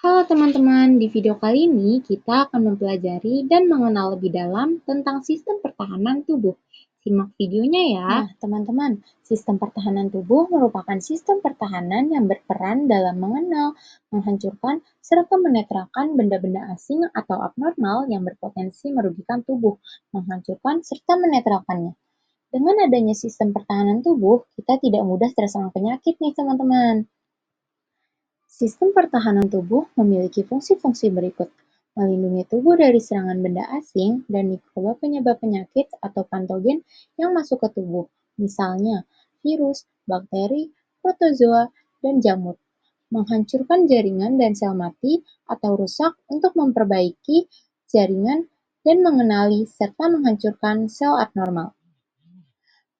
Halo teman-teman, di video kali ini kita akan mempelajari dan mengenal lebih dalam tentang sistem pertahanan tubuh. Simak videonya ya. Nah, teman-teman, sistem pertahanan tubuh merupakan sistem pertahanan yang berperan dalam mengenal, menghancurkan, serta menetralkan benda-benda asing atau abnormal yang berpotensi merugikan tubuh, menghancurkan, serta menetralkannya. Dengan adanya sistem pertahanan tubuh, kita tidak mudah terserang penyakit nih teman-teman. Sistem pertahanan tubuh memiliki fungsi-fungsi berikut: melindungi tubuh dari serangan benda asing dan mikroba penyebab penyakit atau patogen yang masuk ke tubuh, misalnya virus, bakteri, protozoa, dan jamur. Menghancurkan jaringan dan sel mati atau rusak untuk memperbaiki jaringan dan mengenali serta menghancurkan sel abnormal.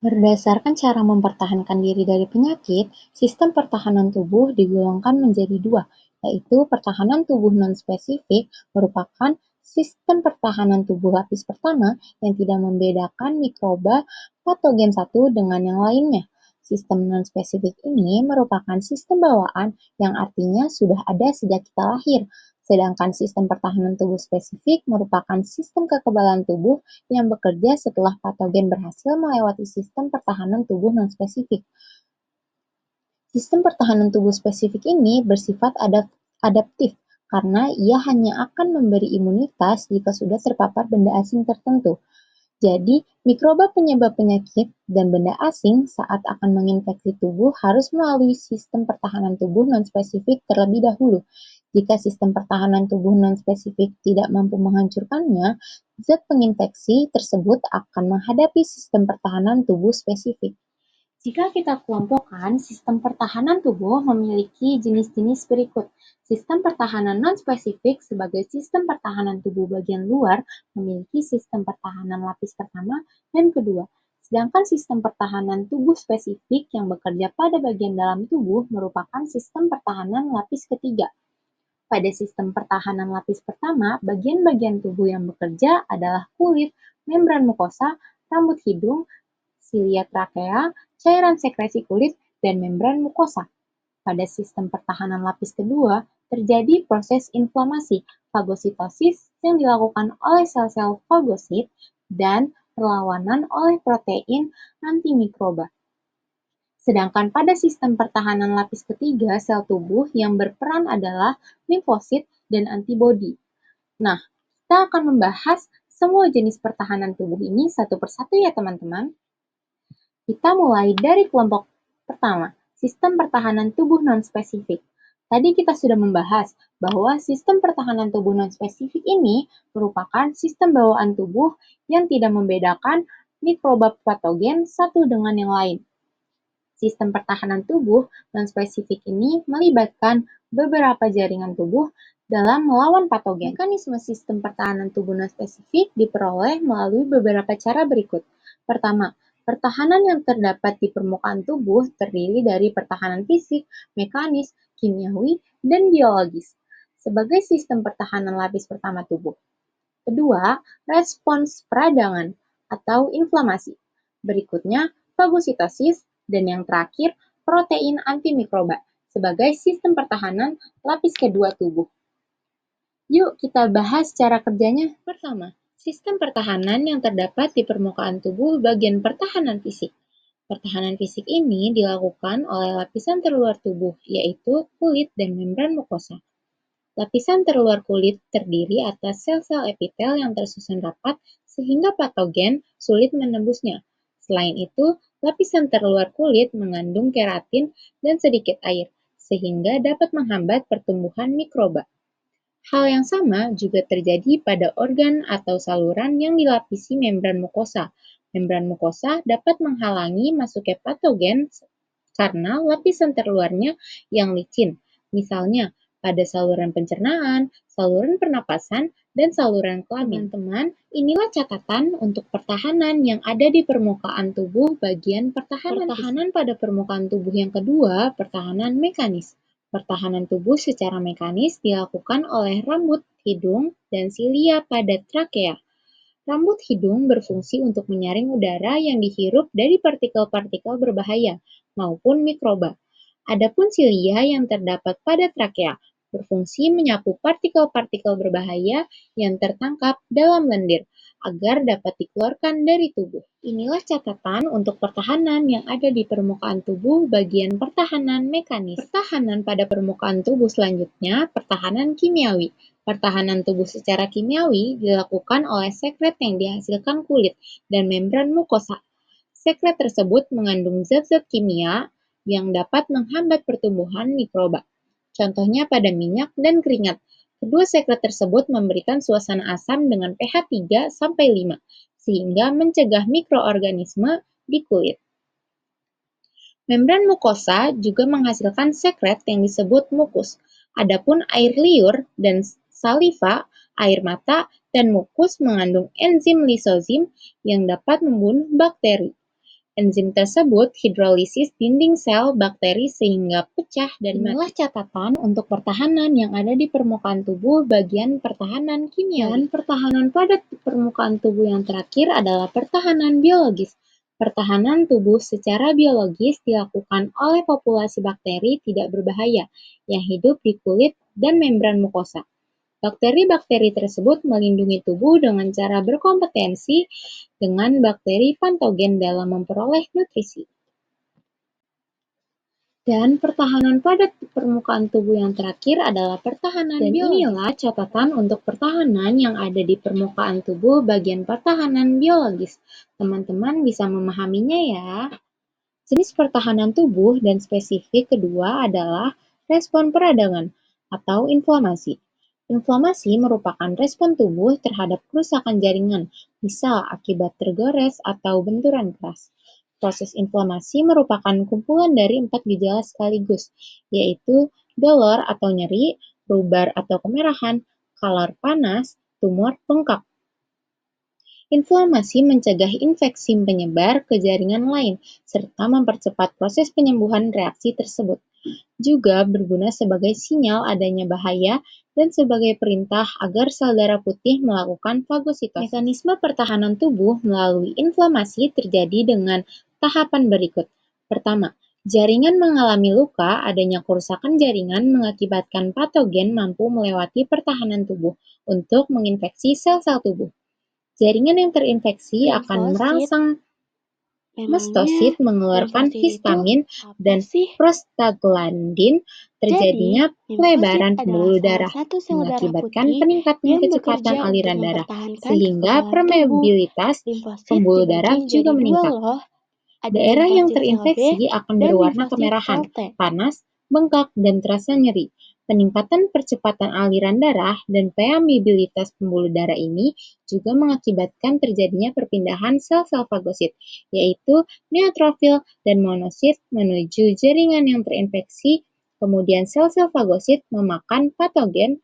Berdasarkan cara mempertahankan diri dari penyakit, sistem pertahanan tubuh digolongkan menjadi dua, yaitu pertahanan tubuh non-spesifik merupakan sistem pertahanan tubuh lapis pertama yang tidak membedakan mikroba patogen satu dengan yang lainnya. Sistem non-spesifik ini merupakan sistem bawaan yang artinya sudah ada sejak kita lahir, sedangkan sistem pertahanan tubuh spesifik merupakan sistem kekebalan tubuh yang bekerja setelah patogen berhasil melewati sistem pertahanan tubuh non-spesifik. Sistem pertahanan tubuh spesifik ini bersifat adaptif karena ia hanya akan memberi imunitas jika sudah terpapar benda asing tertentu. Jadi, mikroba penyebab penyakit dan benda asing saat akan menginfeksi tubuh harus melalui sistem pertahanan tubuh non-spesifik terlebih dahulu. Jika sistem pertahanan tubuh non-spesifik tidak mampu menghancurkannya, zat penginfeksi tersebut akan menghadapi sistem pertahanan tubuh spesifik. Jika kita kelompokkan, sistem pertahanan tubuh memiliki jenis-jenis berikut. Sistem pertahanan non-spesifik sebagai sistem pertahanan tubuh bagian luar memiliki sistem pertahanan lapis pertama dan kedua. Sedangkan sistem pertahanan tubuh spesifik yang bekerja pada bagian dalam tubuh merupakan sistem pertahanan lapis ketiga. Pada sistem pertahanan lapis pertama, bagian-bagian tubuh yang bekerja adalah kulit, membran mukosa, rambut hidung, silia trakea, cairan sekresi kulit, dan membran mukosa. Pada sistem pertahanan lapis kedua, terjadi proses inflamasi, fagositosis yang dilakukan oleh sel-sel fagosit dan perlawanan oleh protein antimikroba. Sedangkan pada sistem pertahanan lapis ketiga, sel tubuh yang berperan adalah limfosit dan antibodi. Nah, kita akan membahas semua jenis pertahanan tubuh ini satu persatu ya teman-teman. Kita mulai dari kelompok pertama, sistem pertahanan tubuh non-spesifik. Tadi kita sudah membahas bahwa sistem pertahanan tubuh non-spesifik ini merupakan sistem bawaan tubuh yang tidak membedakan mikroba patogen satu dengan yang lain. Sistem pertahanan tubuh non-spesifik ini melibatkan beberapa jaringan tubuh dalam melawan patogen. Mekanisme sistem pertahanan tubuh non-spesifik diperoleh melalui beberapa cara berikut. Pertama, pertahanan yang terdapat di permukaan tubuh terdiri dari pertahanan fisik, mekanis, kimiawi, dan biologis sebagai sistem pertahanan lapis pertama tubuh. Kedua, respons peradangan atau inflamasi. Berikutnya, fagositosis, dan yang terakhir, protein antimikroba sebagai sistem pertahanan lapis kedua tubuh. Yuk kita bahas cara kerjanya. Pertama, sistem pertahanan yang terdapat di permukaan tubuh bagian pertahanan fisik. Pertahanan fisik ini dilakukan oleh lapisan terluar tubuh, yaitu kulit dan membran mukosa. Lapisan terluar kulit terdiri atas sel-sel epitel yang tersusun rapat sehingga patogen sulit menembusnya. Selain itu, lapisan terluar kulit mengandung keratin dan sedikit air, sehingga dapat menghambat pertumbuhan mikroba. Hal yang sama juga terjadi pada organ atau saluran yang dilapisi membran mukosa. Membran mukosa dapat menghalangi masuknya patogen karena lapisan terluarnya yang licin. Misalnya, pada saluran pencernaan, saluran pernapasan, dan saluran kelamin. Teman-teman, inilah catatan untuk pertahanan yang ada di permukaan tubuh bagian pertahanan. Pertahanan pada permukaan tubuh yang kedua, pertahanan mekanis. Pertahanan tubuh secara mekanis dilakukan oleh rambut, hidung, dan silia pada trakea. Rambut hidung berfungsi untuk menyaring udara yang dihirup dari partikel-partikel berbahaya maupun mikroba. Adapun silia yang terdapat pada trakea berfungsi menyapu partikel-partikel berbahaya yang tertangkap dalam lendir agar dapat dikeluarkan dari tubuh. Inilah catatan untuk pertahanan yang ada di permukaan tubuh bagian pertahanan mekanis. Pertahanan pada permukaan tubuh selanjutnya, pertahanan kimiawi. Pertahanan tubuh secara kimiawi dilakukan oleh sekret yang dihasilkan kulit dan membran mukosa. Sekret tersebut mengandung zat-zat kimia yang dapat menghambat pertumbuhan mikroba. Contohnya pada minyak dan keringat. Kedua sekret tersebut memberikan suasana asam dengan pH 3-5, sehingga mencegah mikroorganisme di kulit. Membran mukosa juga menghasilkan sekret yang disebut mukus. Adapun air liur dan saliva, air mata, dan mukus mengandung enzim lisozim yang dapat membunuh bakteri. Enzim tersebut hidrolisis dinding sel bakteri sehingga pecah dan mati. Inilah catatan untuk pertahanan yang ada di permukaan tubuh bagian pertahanan kimia. Dan pertahanan pada permukaan tubuh yang terakhir adalah pertahanan biologis. Pertahanan tubuh secara biologis dilakukan oleh populasi bakteri tidak berbahaya yang hidup di kulit dan membran mukosa. Bakteri-bakteri tersebut melindungi tubuh dengan cara berkompetensi dengan bakteri patogen dalam memperoleh nutrisi. Dan pertahanan pada permukaan tubuh yang terakhir adalah pertahanan biologis. Inilah catatan untuk pertahanan yang ada di permukaan tubuh bagian pertahanan biologis. Teman-teman bisa memahaminya ya. Jenis pertahanan tubuh dan spesifik kedua adalah respon peradangan atau inflamasi. Inflamasi merupakan respon tubuh terhadap kerusakan jaringan, misal akibat tergores atau benturan keras. Proses inflamasi merupakan kumpulan dari 4 gejala sekaligus, yaitu dolor atau nyeri, rubar atau kemerahan, kalar panas, tumor, bengkak. Inflamasi mencegah infeksi penyebar ke jaringan lain, serta mempercepat proses penyembuhan reaksi tersebut. Juga berguna sebagai sinyal adanya bahaya dan sebagai perintah agar sel darah putih melakukan fagositosis. Mekanisme pertahanan tubuh melalui inflamasi terjadi dengan tahapan berikut. Pertama, jaringan mengalami luka, adanya kerusakan jaringan mengakibatkan patogen mampu melewati pertahanan tubuh untuk menginfeksi sel-sel tubuh. Jaringan yang terinfeksi akan merangsang mastosit mengeluarkan histamin dan prostaglandin, terjadinya pelebaran pembuluh darah, mengakibatkan peningkatan kecepatan aliran darah, sehingga permeabilitas pembuluh darah juga meningkat. Daerah yang terinfeksi akan berwarna kemerahan, panas, bengkak, dan terasa nyeri. Peningkatan percepatan aliran darah dan permeabilitas pembuluh darah ini juga mengakibatkan terjadinya perpindahan sel-sel fagosit, yaitu neutrofil dan monosit menuju jaringan yang terinfeksi, kemudian sel-sel fagosit memakan patogen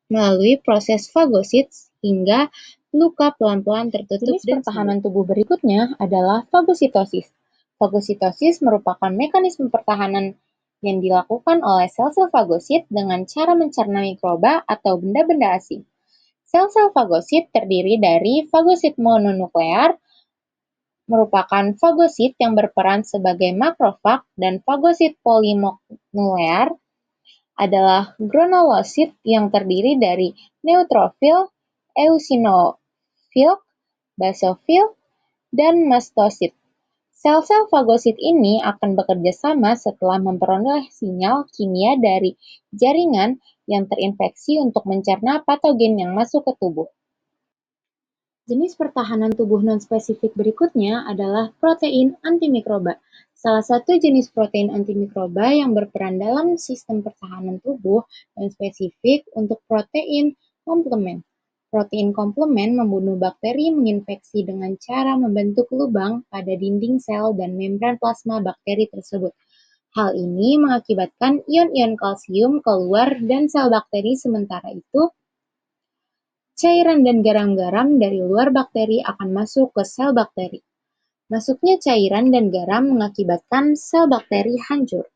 melalui proses fagosit hingga luka pelan-pelan tertutup. Jenis pertahanan tubuh berikutnya adalah fagositosis. Fagositosis merupakan mekanisme pertahanan yang dilakukan oleh sel-sel fagosit dengan cara mencerna mikroba atau benda-benda asing. Sel-sel fagosit terdiri dari fagosit mononuklear, merupakan fagosit yang berperan sebagai makrofag, dan fagosit polinuklear adalah granulosit yang terdiri dari neutrofil, eosinofil, basofil, dan mastosit. Sel-sel fagosit ini akan bekerja sama setelah memperoleh sinyal kimia dari jaringan yang terinfeksi untuk mencerna patogen yang masuk ke tubuh. Jenis pertahanan tubuh non-spesifik berikutnya adalah protein antimikroba. Salah satu jenis protein antimikroba yang berperan dalam sistem pertahanan tubuh dan spesifik untuk protein komplement. Protein komplement membunuh bakteri menginfeksi dengan cara membentuk lubang pada dinding sel dan membran plasma bakteri tersebut. Hal ini mengakibatkan ion-ion kalsium keluar dan sel bakteri, sementara itu cairan dan garam-garam dari luar bakteri akan masuk ke sel bakteri. Masuknya cairan dan garam mengakibatkan sel bakteri hancur.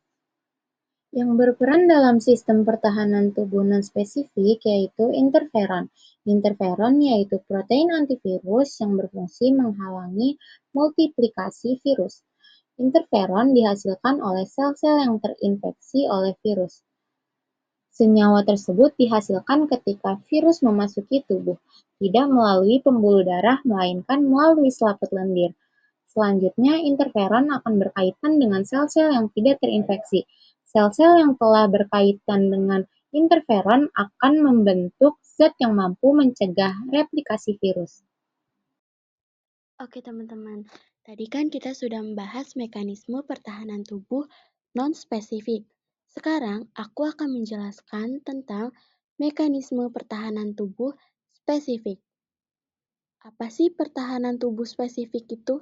Yang berperan dalam sistem pertahanan tubuh non-spesifik yaitu interferon. Interferon yaitu protein antivirus yang berfungsi menghalangi multiplikasi virus. Interferon dihasilkan oleh sel-sel yang terinfeksi oleh virus. Senyawa tersebut dihasilkan ketika virus memasuki tubuh, tidak melalui pembuluh darah melainkan melalui selaput lendir. Selanjutnya, interferon akan berkaitan dengan sel-sel yang tidak terinfeksi. Sel-sel yang telah berkaitan dengan interferon akan membentuk zat yang mampu mencegah replikasi virus. Oke teman-teman, tadi kan kita sudah membahas mekanisme pertahanan tubuh non-spesifik. Sekarang aku akan menjelaskan tentang mekanisme pertahanan tubuh spesifik. Apa sih pertahanan tubuh spesifik itu?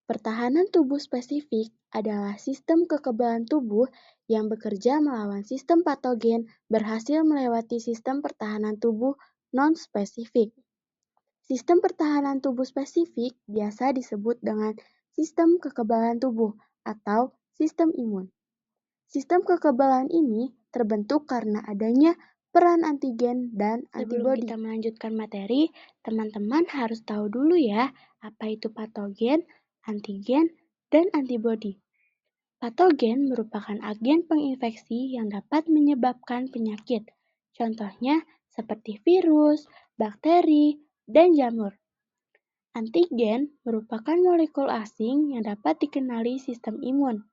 Pertahanan tubuh spesifik adalah sistem kekebalan tubuh yang bekerja melawan sistem patogen berhasil melewati sistem pertahanan tubuh non-spesifik. Sistem pertahanan tubuh spesifik biasa disebut dengan sistem kekebalan tubuh atau sistem imun. Sistem kekebalan ini terbentuk karena adanya peran antigen dan antibodi. Sebelum kita melanjutkan materi, teman-teman harus tahu dulu ya, apa itu patogen, antigen, dan antibodi. Patogen merupakan agen penginfeksi yang dapat menyebabkan penyakit. Contohnya seperti virus, bakteri, dan jamur. Antigen merupakan molekul asing yang dapat dikenali sistem imun.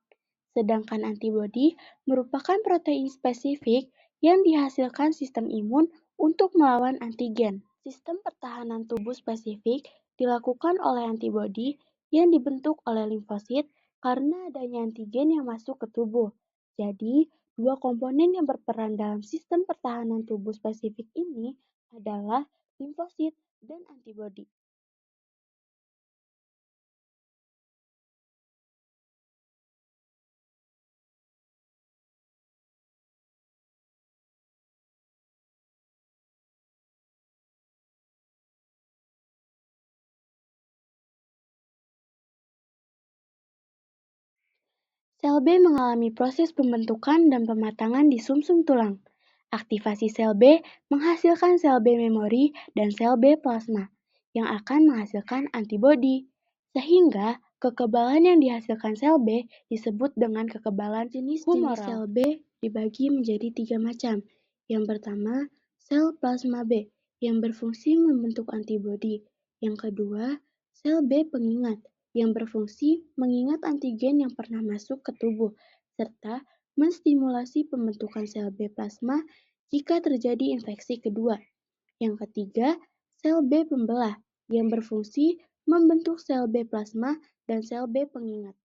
Sedangkan antibodi merupakan protein spesifik yang dihasilkan sistem imun untuk melawan antigen. Sistem pertahanan tubuh spesifik dilakukan oleh antibodi yang dibentuk oleh limfosit karena adanya antigen yang masuk ke tubuh. Jadi, dua komponen yang berperan dalam sistem pertahanan tubuh spesifik ini adalah limfosit dan antibodi. Sel B mengalami proses pembentukan dan pematangan di sumsum tulang. Aktivasi sel B menghasilkan sel B memori dan sel B plasma yang akan menghasilkan antibodi. Sehingga kekebalan yang dihasilkan sel B disebut dengan kekebalan jenis-jenis sel B dibagi menjadi 3 macam. Yang pertama, sel plasma B yang berfungsi membentuk antibodi. Yang kedua, sel B pengingat yang berfungsi mengingat antigen yang pernah masuk ke tubuh, serta menstimulasi pembentukan sel B plasma jika terjadi infeksi kedua. Yang ketiga, sel B pembelah yang berfungsi membentuk sel B plasma dan sel B pengingat.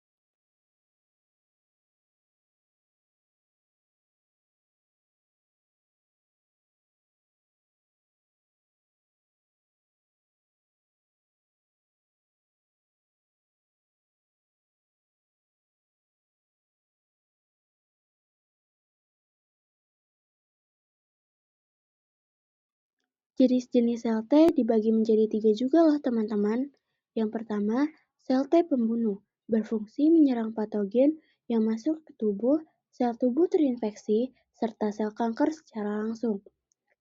Jenis-jenis sel T dibagi menjadi 3 juga loh teman-teman. Yang pertama, sel T pembunuh, berfungsi menyerang patogen yang masuk ke tubuh, sel tubuh terinfeksi, serta sel kanker secara langsung.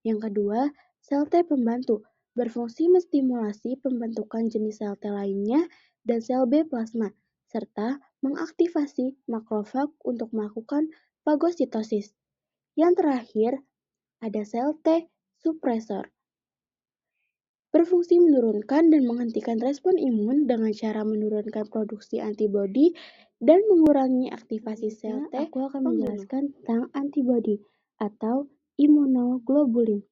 Yang kedua, sel T pembantu, berfungsi menstimulasi pembentukan jenis sel T lainnya dan sel B plasma, serta mengaktifasi makrofag untuk melakukan fagositosis. Yang terakhir, ada sel T suppressor, berfungsi menurunkan dan menghentikan respon imun dengan cara menurunkan produksi antibodi dan mengurangi aktivasi sel T. Aku akan menjelaskan tentang antibodi atau imunoglobulin.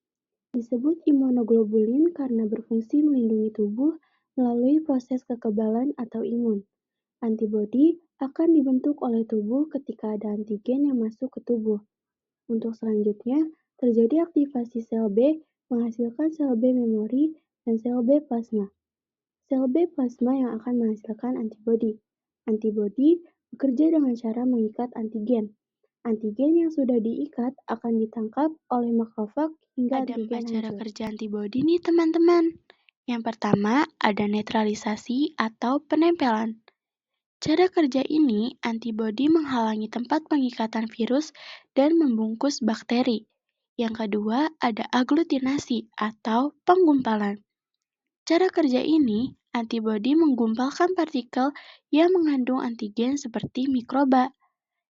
Disebut imunoglobulin karena berfungsi melindungi tubuh melalui proses kekebalan atau imun. Antibodi akan dibentuk oleh tubuh ketika ada antigen yang masuk ke tubuh. Untuk selanjutnya, terjadi aktivasi sel B menghasilkan sel B memori dan sel B plasma. Sel B plasma yang akan menghasilkan antibodi. Antibodi bekerja dengan cara mengikat antigen. Antigen yang sudah diikat akan ditangkap oleh makrofag hingga Ada antigen 4 cara hancur. kerja antibodi nih teman-teman. Yang pertama, ada netralisasi atau penempelan. Cara kerja ini, antibodi menghalangi tempat pengikatan virus dan membungkus bakteri. Yang kedua, ada aglutinasi atau penggumpalan. Cara kerja ini, antibodi menggumpalkan partikel yang mengandung antigen seperti mikroba.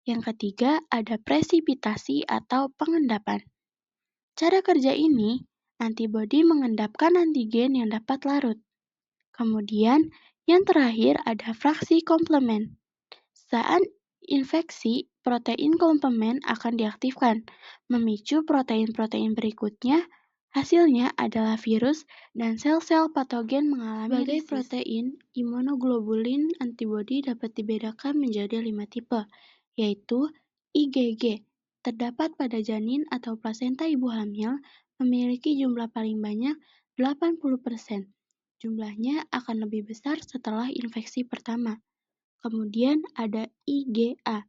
Yang ketiga, ada presipitasi atau pengendapan. Cara kerja ini, antibodi mengendapkan antigen yang dapat larut. Kemudian, yang terakhir ada fraksi komplement. Saat infeksi, protein komplement akan diaktifkan, memicu protein-protein berikutnya. Hasilnya adalah virus dan sel-sel patogen mengalami sebagai protein imunoglobulin antibodi dapat dibedakan menjadi 5 tipe, yaitu IgG, terdapat pada janin atau plasenta ibu hamil, memiliki jumlah paling banyak 80%. Jumlahnya akan lebih besar setelah infeksi pertama. Kemudian ada IgA,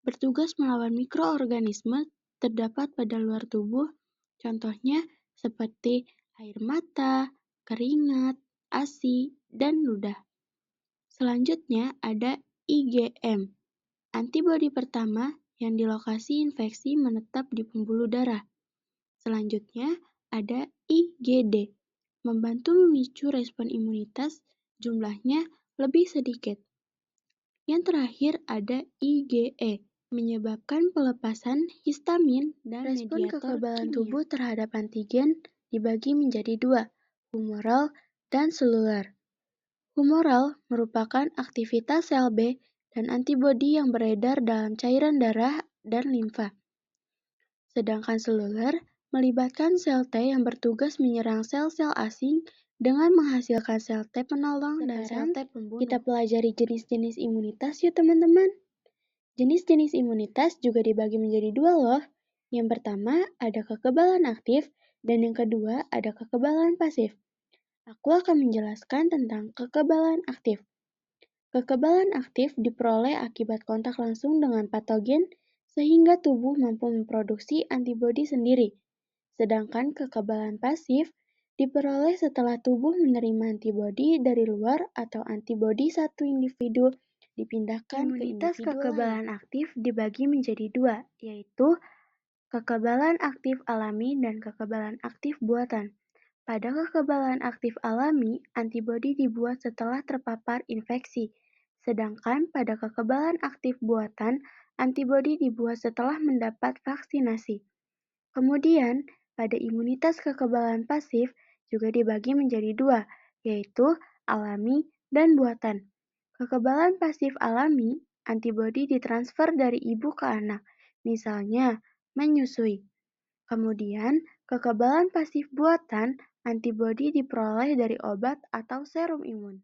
bertugas melawan mikroorganisme terdapat pada luar tubuh, contohnya seperti air mata, keringat, ASI, dan ludah. Selanjutnya ada IgM, antibodi pertama yang di lokasi infeksi menetap di pembuluh darah. Selanjutnya ada IgD, membantu memicu respon imunitas, jumlahnya lebih sedikit. Yang terakhir ada IgE, menyebabkan pelepasan histamin dan respon kekebalan tubuh terhadap antigen dibagi menjadi dua, humoral dan seluler. Humoral merupakan aktivitas sel B dan antibodi yang beredar dalam cairan darah dan limfa. Sedangkan seluler melibatkan sel T yang bertugas menyerang sel-sel asing dengan menghasilkan sel T penolong dan sel T pembunuh. Kita pelajari jenis-jenis imunitas yuk teman-teman. Jenis-jenis imunitas juga dibagi menjadi dua loh. Yang pertama ada kekebalan aktif dan yang kedua ada kekebalan pasif. Aku akan menjelaskan tentang kekebalan aktif. Kekebalan aktif diperoleh akibat kontak langsung dengan patogen sehingga tubuh mampu memproduksi antibodi sendiri. Sedangkan kekebalan pasif diperoleh setelah tubuh menerima antibodi dari luar atau antibodi satu individu dipindahkan ke individu kekebalan aktif dibagi menjadi dua, yaitu kekebalan aktif alami dan kekebalan aktif buatan. Pada kekebalan aktif alami, antibodi dibuat setelah terpapar infeksi. Sedangkan pada kekebalan aktif buatan, antibodi dibuat setelah mendapat vaksinasi. Kemudian, pada imunitas kekebalan pasif juga dibagi menjadi dua, yaitu alami dan buatan. Kekebalan pasif alami, antibodi ditransfer dari ibu ke anak, misalnya menyusui. Kemudian, kekebalan pasif buatan, antibodi diperoleh dari obat atau serum imun.